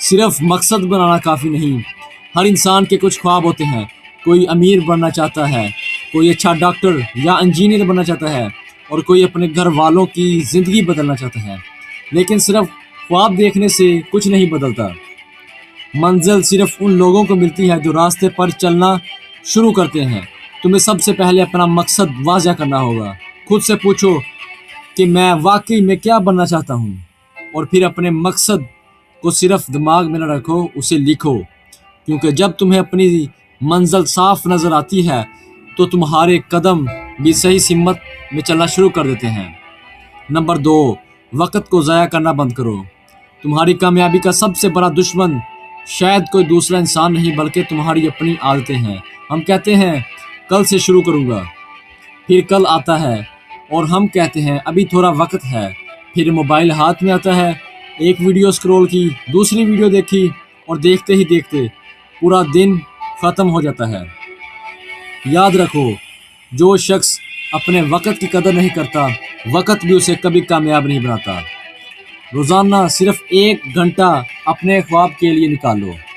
صرف مقصد بنانا کافی نہیں۔ ہر انسان کے کچھ خواب ہوتے ہیں۔ کوئی امیر بننا چاہتا ہے، کوئی اچھا ڈاکٹر یا انجینئر بننا چاہتا ہے، اور کوئی اپنے گھر والوں کی زندگی بدلنا چاہتا ہے۔ لیکن صرف خواب دیکھنے سے کچھ نہیں بدلتا۔ منزل صرف ان لوگوں کو ملتی ہے جو راستے پر چلنا شروع کرتے ہیں۔ تمہیں سب سے پہلے اپنا مقصد واضح کرنا ہوگا۔ خود سے پوچھو کہ میں واقعی میں کیا بننا چاہتا ہوں، اور پھر اپنے مقصد کو صرف دماغ میں نہ رکھو، اسے لکھو، کیونکہ جب تمہیں اپنی منزل صاف نظر آتی ہے تو تمہارے قدم بھی صحیح سمت میں چلنا شروع کر دیتے ہیں۔ نمبر 2، وقت کو ضائع کرنا بند کرو۔ تمہاری کامیابی کا سب سے بڑا دشمن شاید کوئی دوسرا انسان نہیں بلکہ تمہاری اپنی عادتیں ہیں۔ ہم کہتے ہیں کل سے شروع کروں گا، پھر کل آتا ہے اور ہم کہتے ہیں ابھی تھوڑا وقت ہے، پھر موبائل ہاتھ میں آتا ہے، ایک ویڈیو سکرول کی، دوسری ویڈیو دیکھی، اور دیکھتے ہی دیکھتے پورا دن ختم ہو جاتا ہے۔ یاد رکھو، جو شخص اپنے وقت کی قدر نہیں کرتا، وقت بھی اسے کبھی کامیاب نہیں بناتا۔ روزانہ صرف 1 گھنٹہ اپنے خواب کے لیے نکالو۔